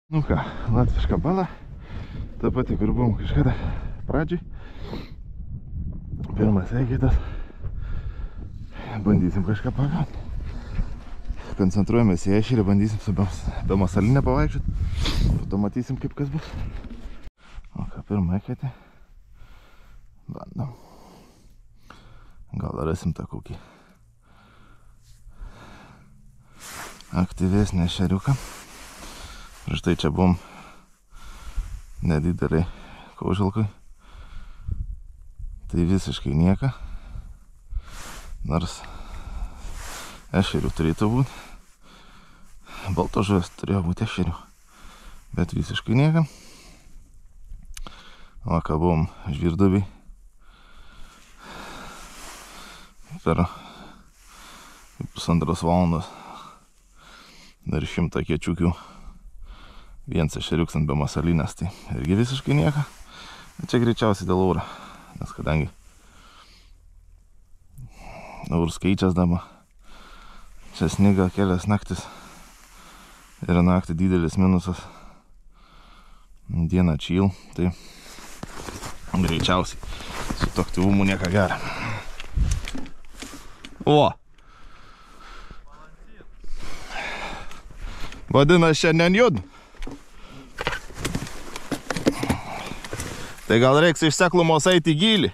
Nu ką, latviška bala. Ta pati, kur buvom kažkada pradžiai. Pirmas ekitas. Bandysim kažką pagauti. Koncentruojamės į ešerį, bandysim su be masalinę pavaikščioti. Po to matysim, kaip kas bus. O ką, pirmą eketį. Bandom. Gal rasim tą kokį aktyvesnį ešeriuką. Prieš tai čia buvom nedideliai kaužilkui. Tai visiškai nieka. Nors ešerių turėtų būti. Balto žuvis turėjo būti ešerių. Bet visiškai nieka. O ką buvom žvirdubiai. Per 1,5 valandos dar 100 kiečiukių. Vienas ešeriuks ant be masalinės, tai irgi visiškai nieka. Čia greičiausiai dėl oro, nes kadangi oras keičias dabar. Čia sniga kelias naktis ir naktį didelis minusas. Dieną čyl, tai greičiausiai su to aktyvumu nieka gera. O! Vadinas šiandien jud. Tai gal reiks iš seklumos eiti į gylį.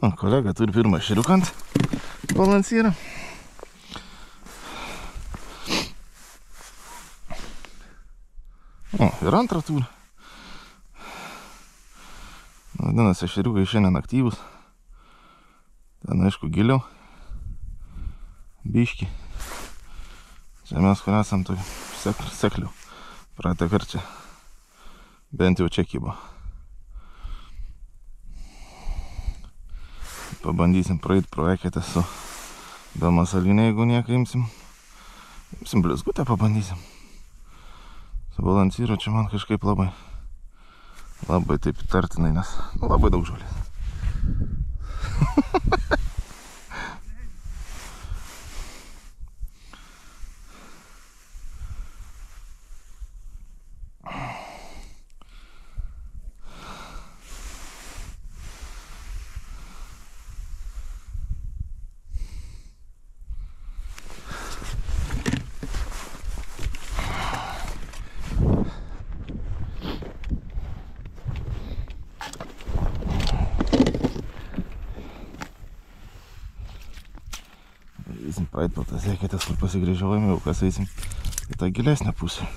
O, kolega turi pirmą ešeriuką ant balansyrą. O, ir antrą turi. Vadinasi, ešeriukai šiandien aktyvus. Ten, aišku, giliau. Biški. Čia mes, kur esam, tokį seklių. Praeitą kartą čia. Bent jau čia kybo. Pabandysim praeit pro eketę su be masalinė, jeigu nieką imsim. Imsim blizgutę, pabandysim. Su balansyru čia man kažkaip labai taip įtartinai, nes labai daug žolės. Eisim praeit po tas eketės, kur pasigrįžiavome, jau kas eisim į tą gilesnę pusę.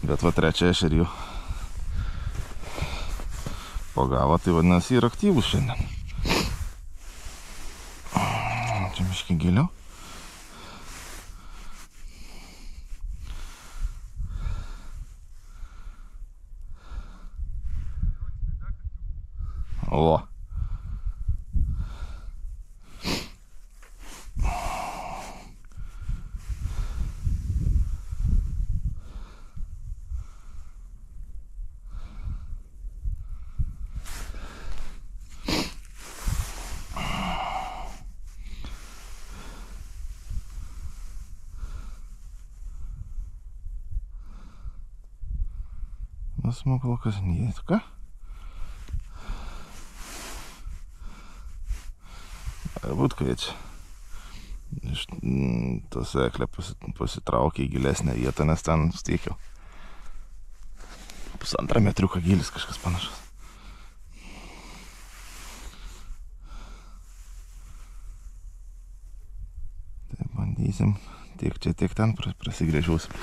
Bet va trečią ešerį jau pagavo, tai vadinasi yra aktyvus šiandien. Čia miški giliau. O. Nesmu kol kas neįtka. Būt kviečia. Iš tos eklę pasitraukė į gilesnę vietą, nes ten stiekiau. 1,5 metriuką gilis, kažkas panašas. Tai bandysim tiek čia, tiek ten prasigrėžiausim.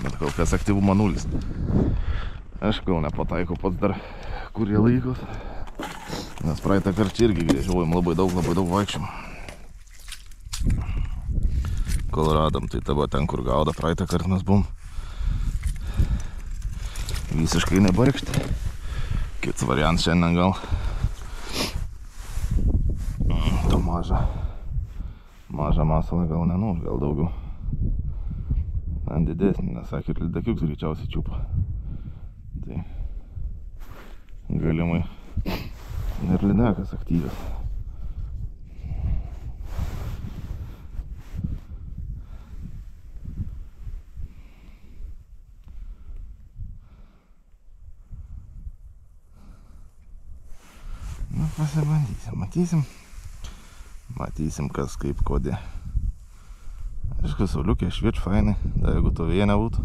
Bet kol kas aktyvumo 0. Aš kol nepataikau pats dar kurį laikus. Nes praeitą kartą irgi grėžiaujam labai daug vaikščiam. Kol radom, tai tavo ten, kur gauda, praeitą kartą mes buvom visiškai nebarkšti. Kits variant šiandien gal to mažą masalą gal nenuž, gal daugiau. Ant didesnį, nes sakė, ir lydakiuks greičiausiai čiūpa. Tai galimai ir lydekas aktyvias. Nu, pasibandysim, matysim kas kaip kodė. Aišku, sauliukė šviečia fainai, dar jeigu to vėjo nebūtų,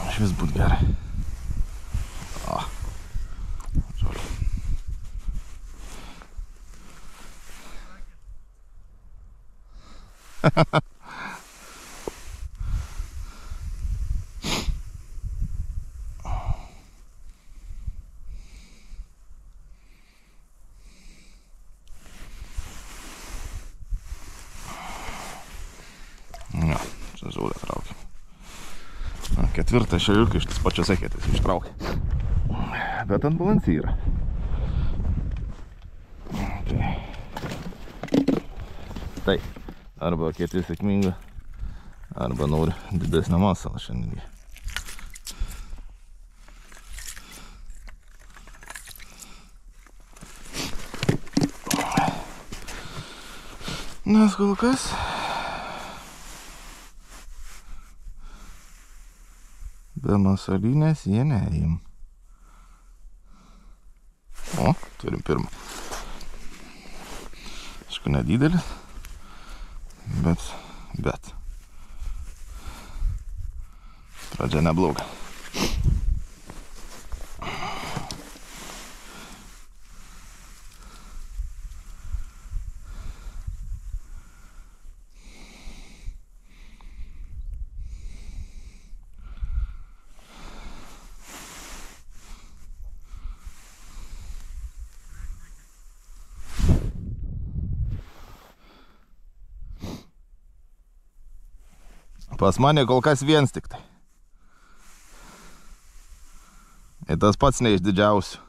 aš vis būt gerai. O, žolė. Jo, čia žolė traukia. Ketvirtą šaliuką iš tas pačios eketės ištraukia. Bet ant balansyra. Tai, arba ketė sėkminga, arba nori didesnę masalą šiandien. Nes kol kas be masalinės jie neim. O, turim pirmą. Aišku, nedidelis, bet pradžia nebloga. Pas mane kol kas viens tik tai. Ir tas pats ne iš didžiausių.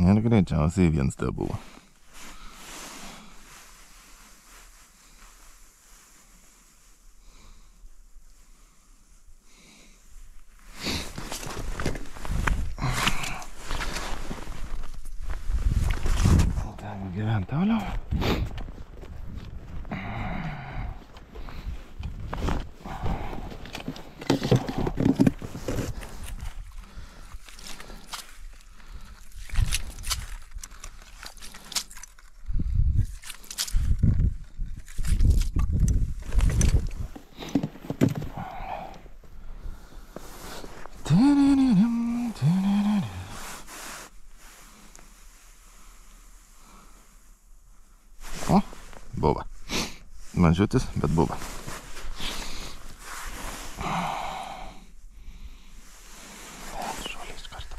Ir greičiausiai viens te buvo. Ten gyvent toliau. O, buva. Mažutis, bet buva. Žolė iš karto.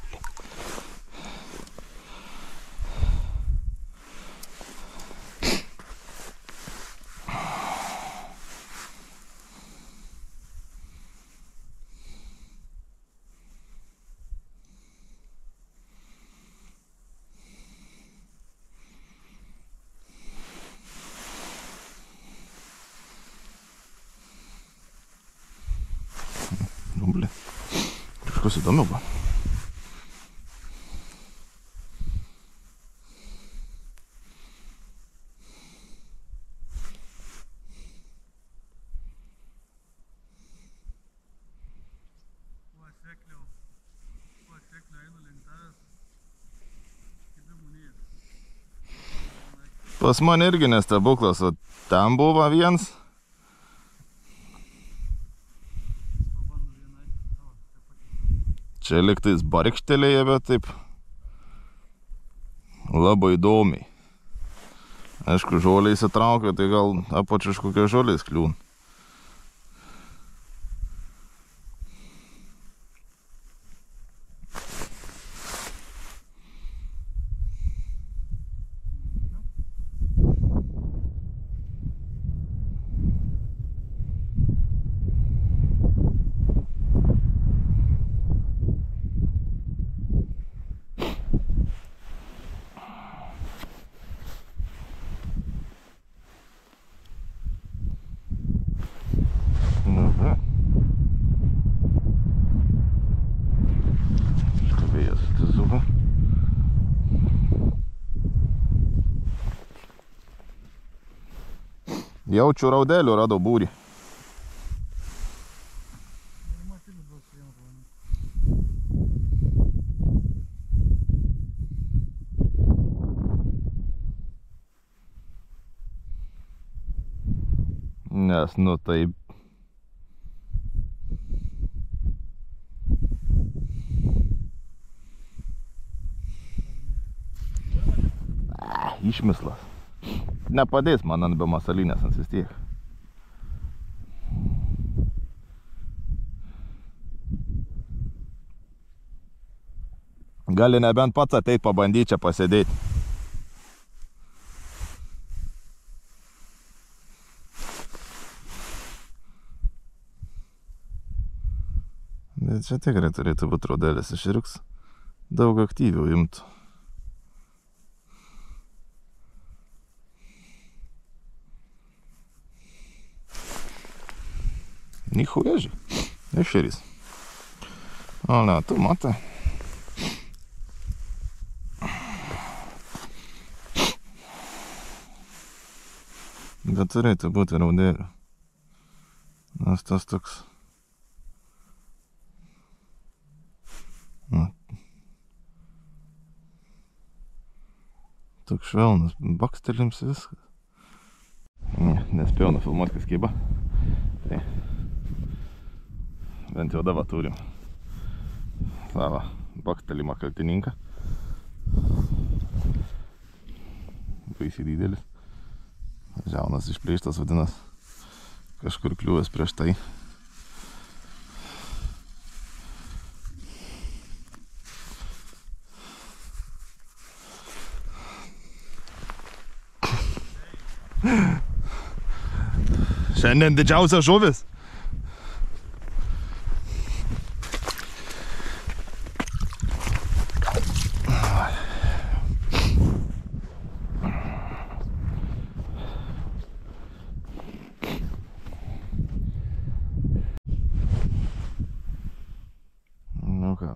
Nu, blė. Kažkas įdomiau buvo. Pas mane irgi nestebuklas, o ten buvo viens. Čia liktais barkštelėje, bet taip labai įdomiai. Aišku, žolė įsitraukia, tai gal apačiu iš kokios žolės kliūna. Jaučiu raudelių, radau būrį. Nes, nu taip. Išmislas. Nepadės man ant be masalinės ant vis tiek. Gali nebent pats ateit pabandyti čia pasėdėti. Bet čia tikrai turėtų būti raudelis išriks. Daug aktyviau imtų. Nichuja же, ešeris. O ne, tu matai. Bet turėtų būti raudelių. Nes tas toks... Toks švelnas, bakstelims viskas. Nespėjau nufilmuoti, kas kyba. Tai bent jau dabar turim savo bakstelimą kaltininką. Baisiai didelis. Žiaunas išplėštas vadinas. Kažkur kliūvęs prieš tai. Šiandien didžiausia žuvis. Nu ką,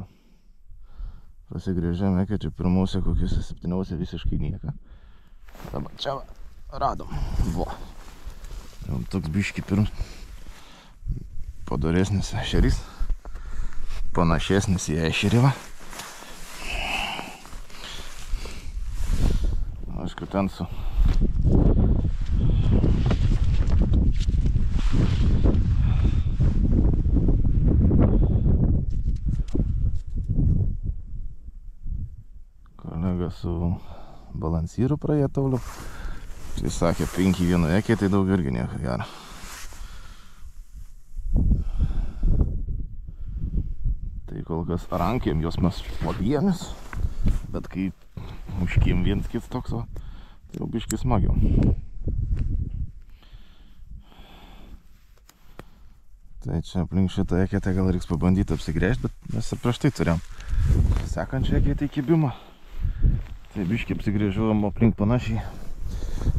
pasigrėžėme, kad čia pirmuose kokiuose 7 visiškai nieko. Dabar čia radom. Vo. Toks biški pirms padoresnis ešeris, panašesnis į ešerį va. Aišku, ten su kolega su balansyru praėtauliu. Jis sakė 5 vienu ekė, tai daug irgi nieko gero. Tai kol kas rankėm jos mes podiemis, bet kai muškim viens kits toks, tai jau biškai smagiau. Tai čia aplink šitą eketę gal reiks pabandyti apsigręžti, bet mes ir prieš tai turėjom sekančią eketę įkibimą. Tai biškai apsigrėžiuojam aplink panašiai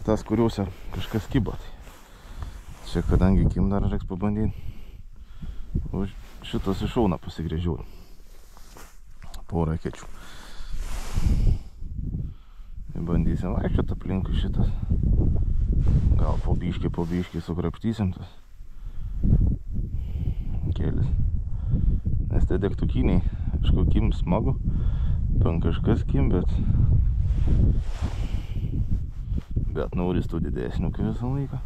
tas, kuriuose kažkas kibo. Čia kadangi kim dar reiks pabandyti, o šitas iš šauna pasigrėžiuojam. Porą ekečių. Bandysim vaikščioti aplinkui šitas. Gal po biškį sukrapštysim tas kėlis. Nes tai degtukiniai, aišku, kim smagu, pan kažkas kim, bet noris tų didesnių kai visą laiką.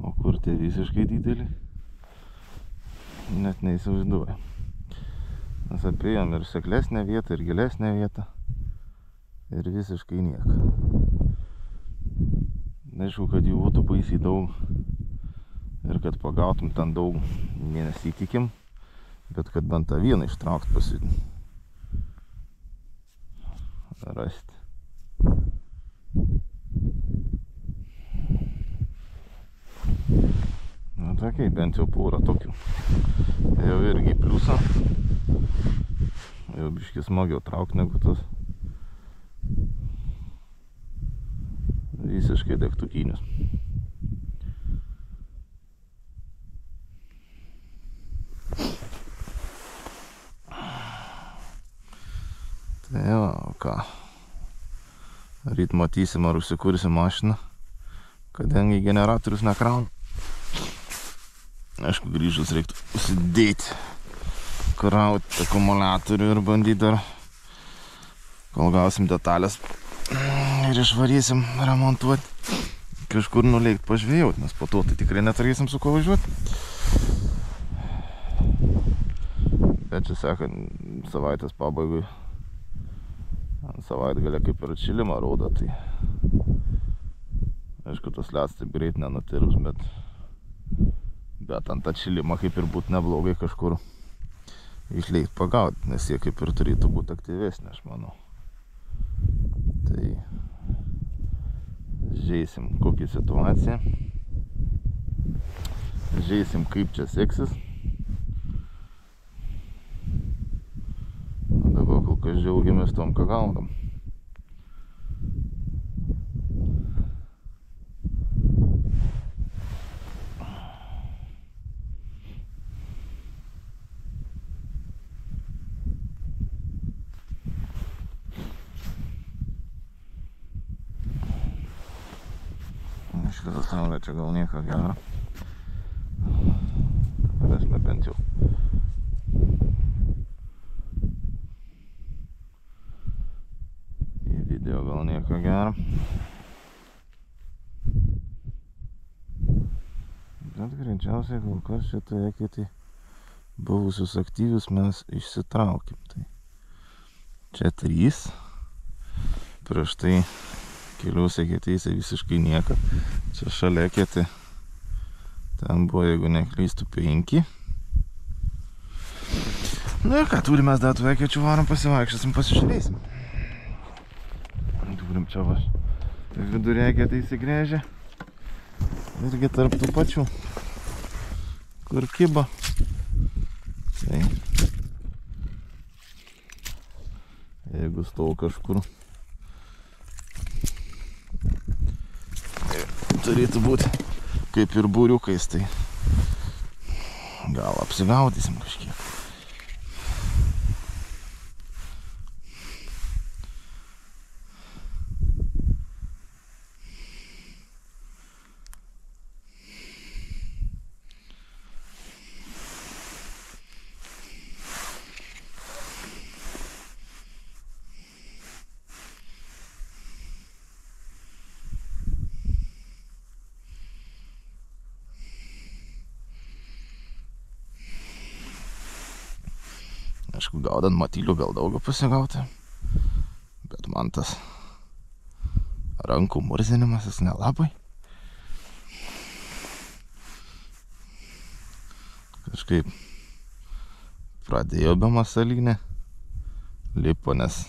O kur tie visiškai dideli, net neįsivaizduoju. Mes apėjom ir seklesnę vietą, ir gilesnę vietą, ir visiškai nieko. Aišku, kad jų būtų baisiai daug ir kad pagautum ten daug nesitikim, bet kad bent tą vieną ištraukt rasti. Nu tokiai, bent jau porą tokių. Tai jau irgi pliusą. Jau biškį smagiau traukt negu tas visiškai degtukinius. Ryt matysim, ar užsikursim mašiną, kadangi generatorius nekrauna. Aišku, grįžus reiktų užsidėti, krauti akumuliatorių ir bandyti dar, kol gausim detalės ir išvarysim remontuoti, kažkur nuleikti pažvėjauti, nes po to tai tikrai neturėsim su ko važiuoti. Bet čia sekant savaitės pabaigui, ant savaitgalę kaip ir atšilimą rodo, tai aišku, tas ledas taip greit nenutirps, bet ant atšilimą kaip ir būtų neblogai kažkur išleikti pagauti, nes jie kaip ir turėtų būti aktyvesnė, aš manau. Tai žiūrėsim, kokia situacija, žiūrėsim, kaip čia seksis. Dabar kol kas džiaugiamės tom, ką gaunam. Šitą saulę čia gal nieko gero. Prasme bent jau. Į video gal nieko gero. Bet greičiausiai kol kas šitą eketį buvusius aktyvius mes išsitraukim. Tai čia 3. Prieš tai keliuose eketėse visiškai nieko. Čia šalia eketė. Ten buvo, jeigu neklystu, 5. Nu ir ką, turim mes dar tų ekečių, varom pasivaikščiosim, pasižiūrėsim. Turim čia va vidurį eketę įsigrėžę. Irgi tarp tų pačių, kur kiba. Tai jeigu stovu kažkur, turėtų būti kaip ir būriukais, tai gal apsigaudysim kažkiek. Aišku, gaudant matylių gal daugiau pasigauti, bet man tas rankų murzinimas jis nelabai. Kažkaip pradėjo be masalinė lipo, nes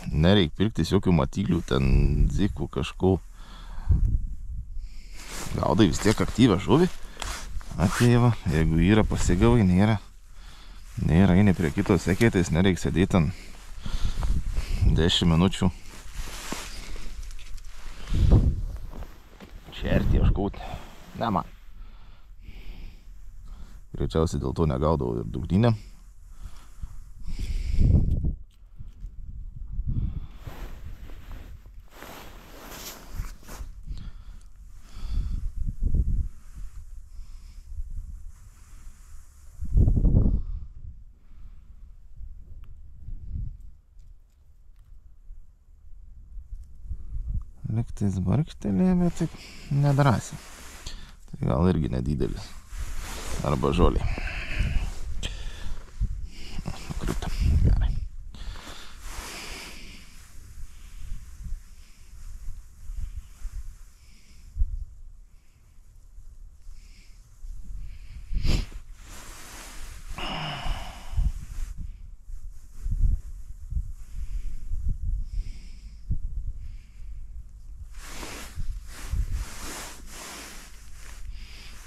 nereik pirktis jokių matylių, ten zikų kažko. Gaudai vis tiek aktyvę žuvį. Ateiva, jeigu yra pasigavai, nėra, eini prie kitos eketės, nereik sėdėti ten 10 minučių. Čertį ieškoti. Ne man. Greičiausiai dėl to negaudavau ir dugninę. Liktais barkštelė, bet taip nedrasiai. Tai gal irgi nedidelis. Arba žoliai. Nukrypta. Gerai.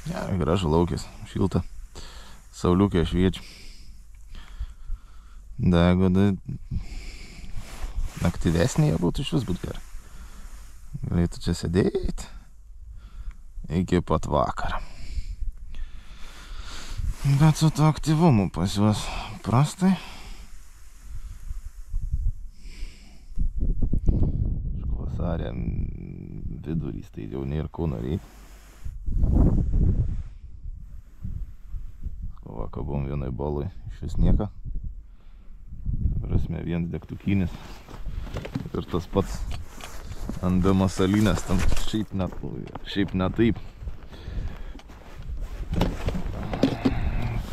Gerai, gražu laukis, šilta, sauliukė šviečia. Da, jeigu aktyvesnė jie būtų, iš vis būtų gerai. Galėtų čia sėdėti iki pat vakaro. Bet su to aktyvumu pas juos prastai. Vasario vidurys, tai jau nėra ko norėti. O kabom vienai balui iš vis nieko. Prasme, vienas degtukinis. Ir tas pats ant be masalinės, tam šiaip ne taip.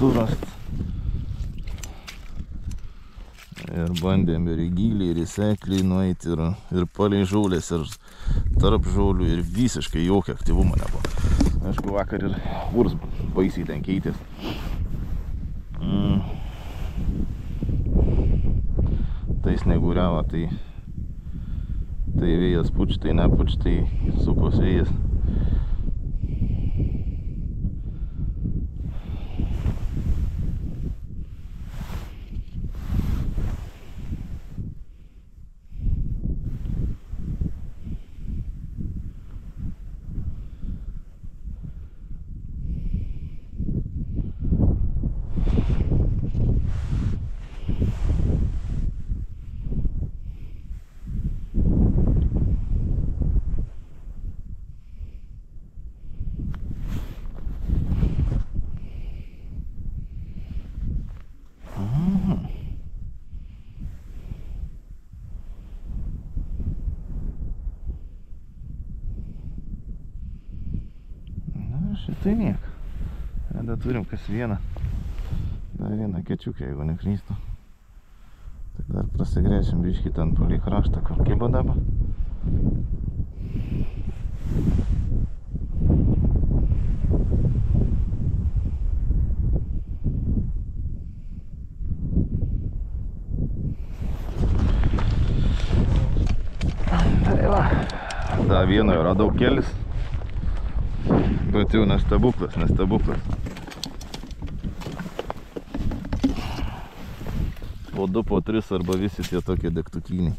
Surast. Ir bandėm ir į gylį, ir į seklį nueiti, ir palei žolės, ir tarp žolių, ir visiškai jokio aktyvumo nebuvo. Aišku, vakar ir urs baisiai ten keitės. Tai sneguriavo, tai vėjas puč, tai nepuč, tai sukos vėjas. Tai nieko. Tada turim kas vieną. Dar vieną kečiukę, jeigu neklystu. Tai dar prasigrėsim biškį ten palei kraštą, kur kibo dabar. Tai va. Da vieno yra daug kelis. Bet jau nestebuklas. Po 2, po 3 arba visi tie tokie degtukiniai.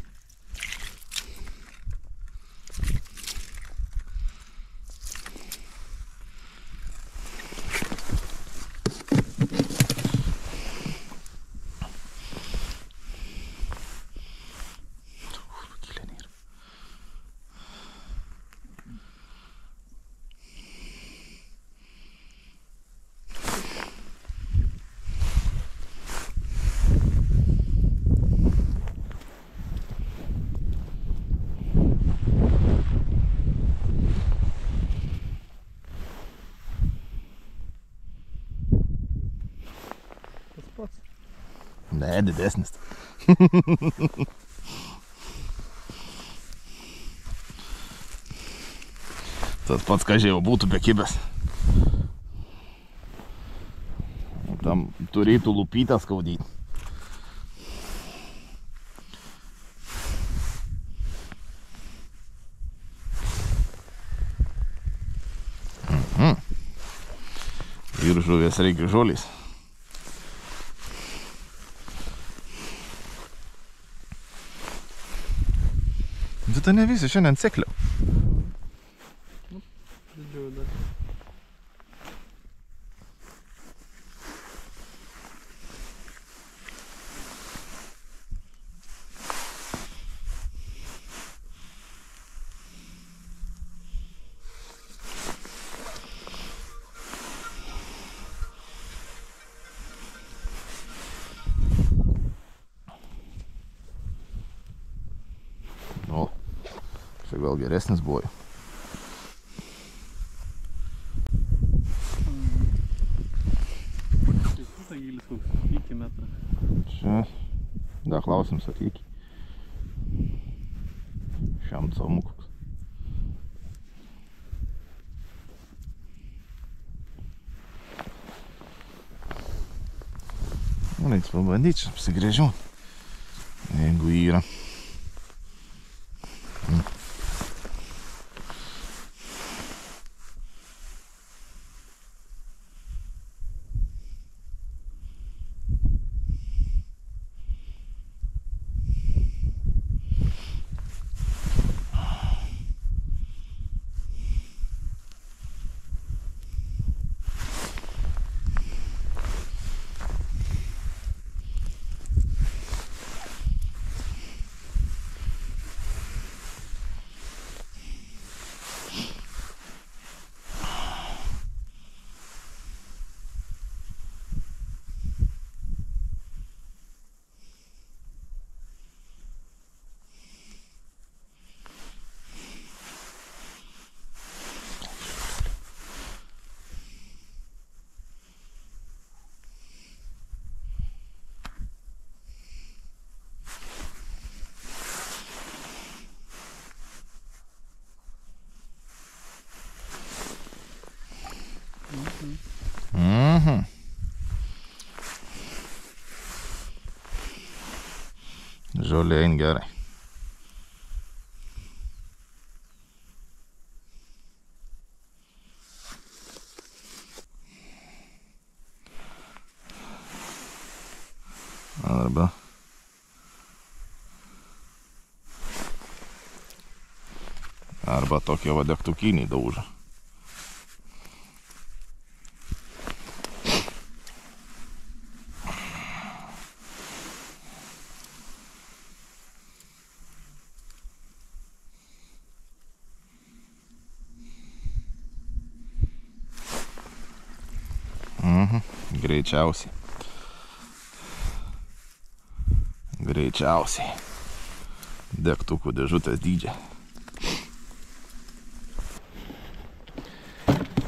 Ne, didesnis. Tas pats, ką žiūrėjau, būtų bekibęs. Tam turėtų lūpytę skaudyti. Ir žuvės reikia žolės. Tai ne visi šiandien sekliau. Didžiau dar. O. Čia gal geresnis buvo. Tai gylis koks iki metrą. Čia, da, klausims atlygi. Šiam calmu koks. Reiks pabandyti, apsigrėžiau, jeigu yra. žolė eina gerai. Arba tokie va degtukiniai daužo. Greičiausiai. Degtukų dėžutės dydžia.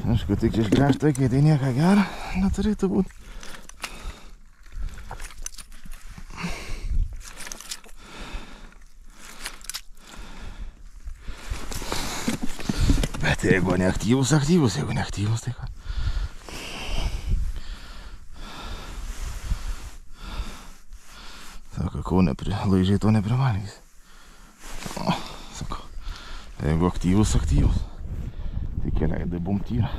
Aišku, tik išgręžta, kai tai nieko gero neturėtų būti. Bet jeigu neaktyvus, jeigu neaktyvus, tai ką? Sako, kau laižiai to neprivalgys. Sako, jeigu aktyvus, tai keliaidai bumtyra.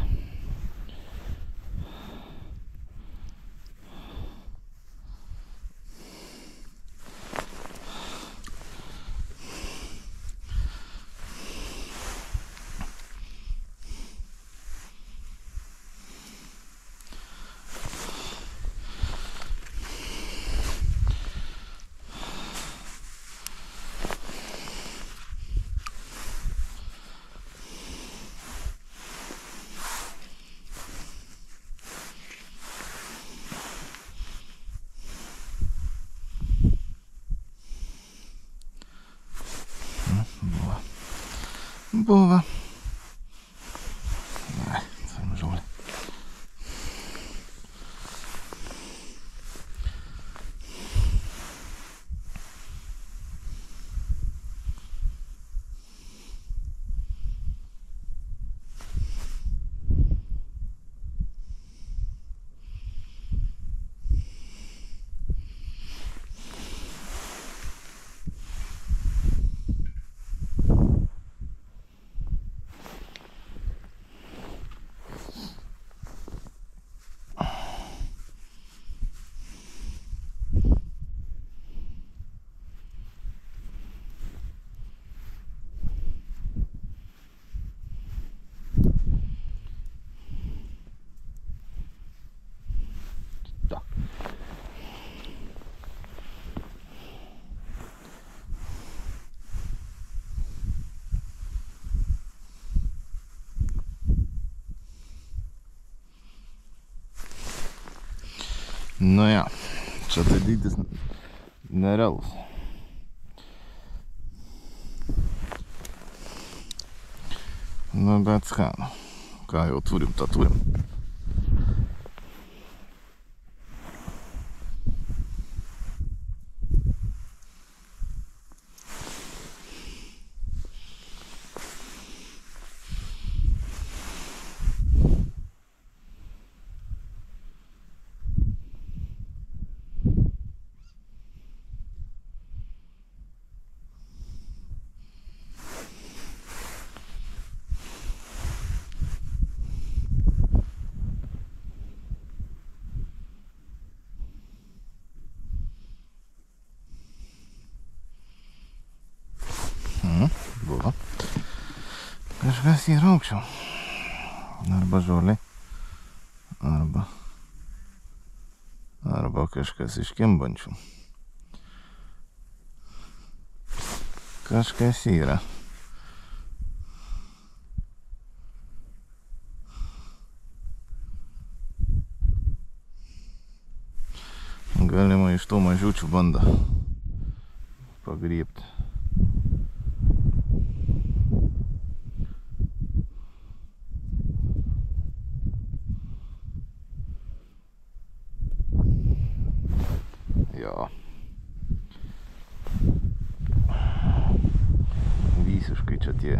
Buvo. Ai, žolė. Nu jo, čia tai dydis nerealus. Nu bet ką jau turim, tą turim. Buvo. Kažkas yra aukščiau. Arba žolė. Arba kažkas iš kimbančių. Kažkas yra. Galima iš tų mažiučių bando pagriebti. Jo. Visiškai čia tie.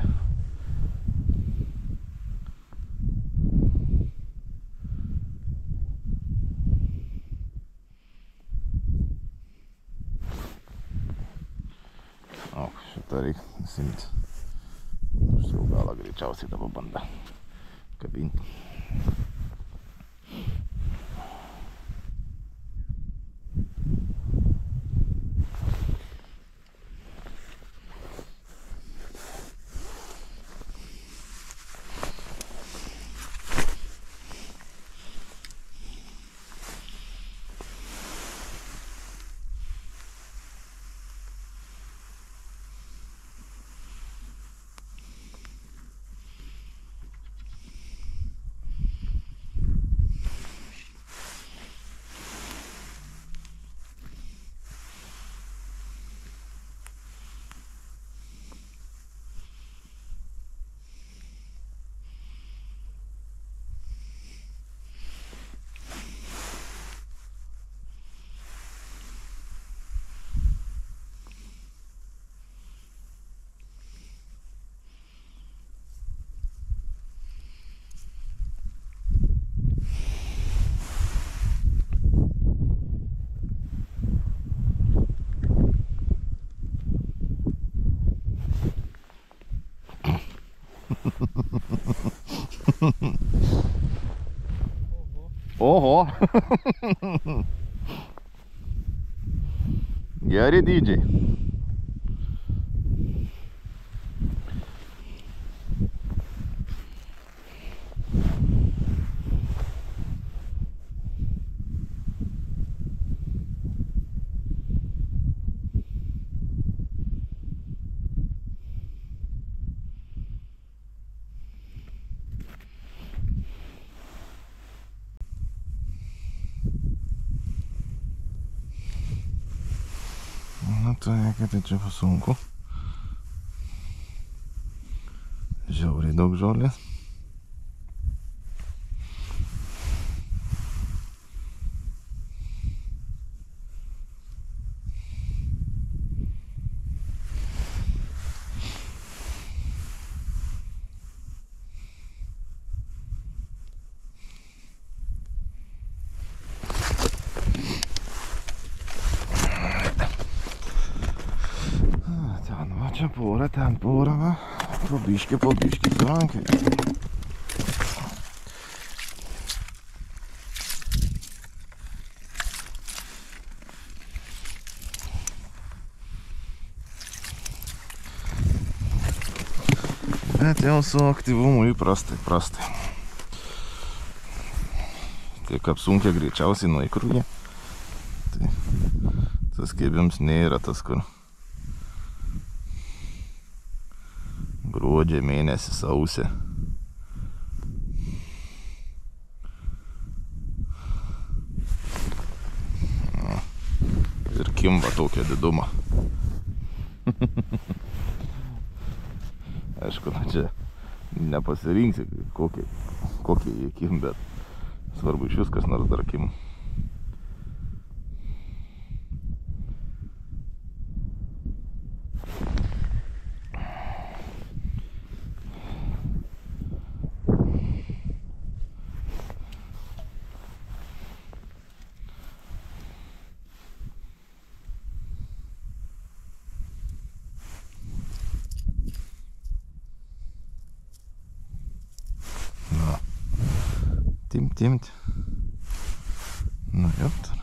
kabinti. Štai jau galą greičiausiai dabar banda kabinti. Oho. Geri dydžiai. Tai čia sunku. Žiauriai daug žolės. Čia porą, ten porą, va. Po biškį surankiai. Bet jau su aktyvumu prastai. Tiek apsunkia greičiausiai nuo įkrūjį. Tai tas kėbims nėra tas, kur gruodžio mėnesį, sausį. Ir kimba tokia diduma. Aišku, čia nepasirinksi kokį jie kim, bet svarbu iš viskas nors dar kim. Timt. Nu, joptar.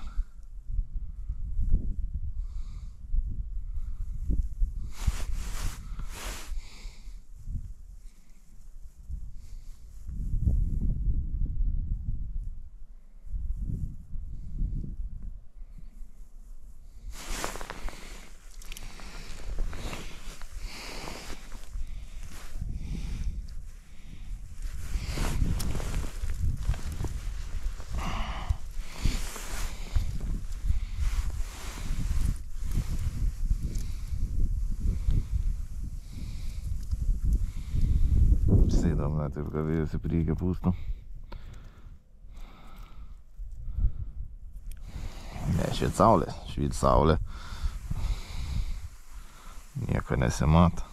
Sėdam, taip gavėjusi priekį pūstų. Ne, švyt saulė. Nieko nesimato.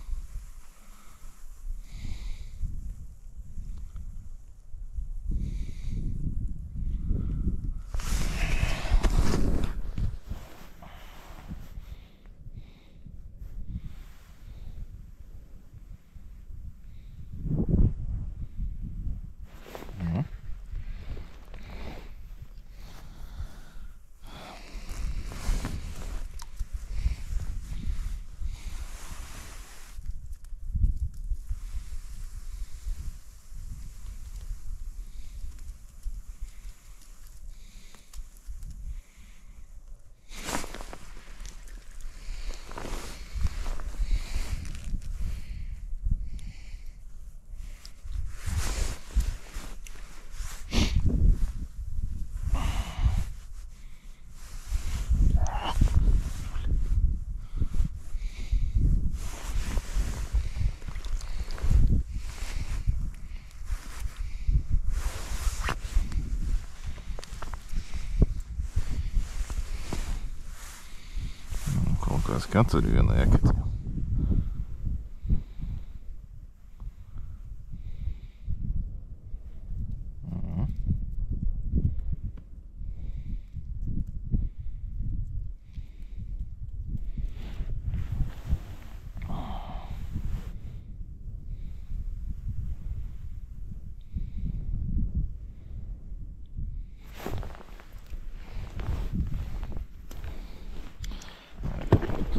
Viską turiu vienoje katėje.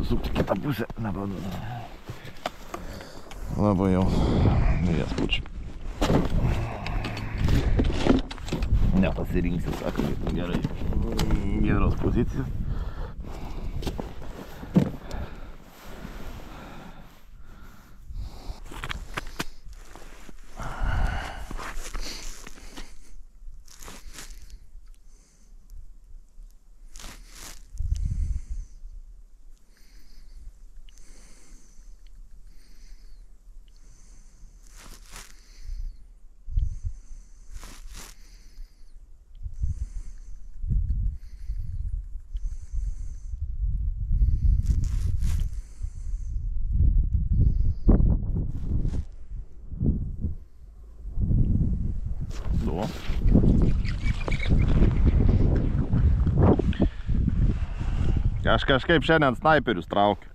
Susukti kitą pusę, nepadeda. Labai jau vėjas pučia. Nepasirinksi, sako, gerai. Geros pozicijos. Aš kažkaip šiandien snaiperius traukiu.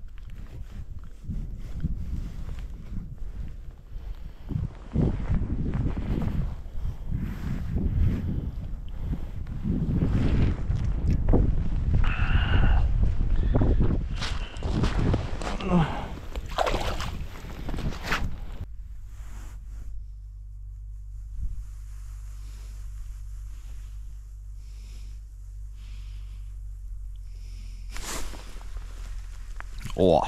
O.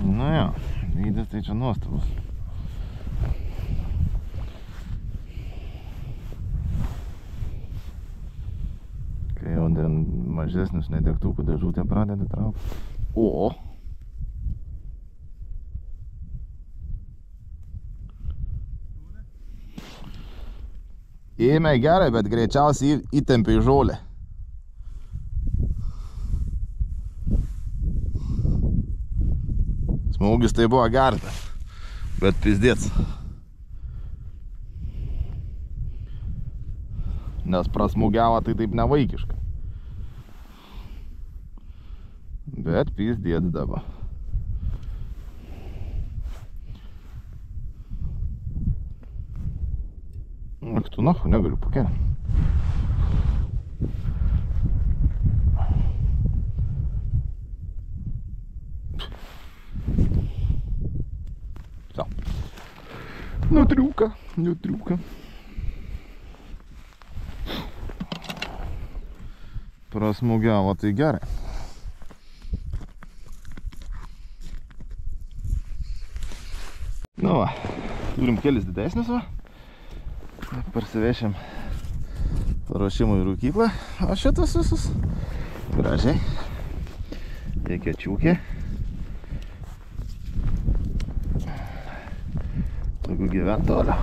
Nu jo, dydis tai čia nuostabus. Kai jau mažesnius nedegtukų dėžutę pradeda traukti. O! Ėmė gerai, bet greičiausiai įtempė į žolę. Smūgis tai buvo gardas, bet pizdėts. Nes prasmūgiavo tai taip nevaikiškai. Bet pizdėts dabar. Ak tu nahu, negaliu pakelti. Nutrūka. Prasmūgiavo tai gerai. Nu va, turim kelis didesnius va. Parsivešim paruošimui į rūkyklą. O šitas visus gražiai. Reikia čiūkė. Tegu gyvent toliau.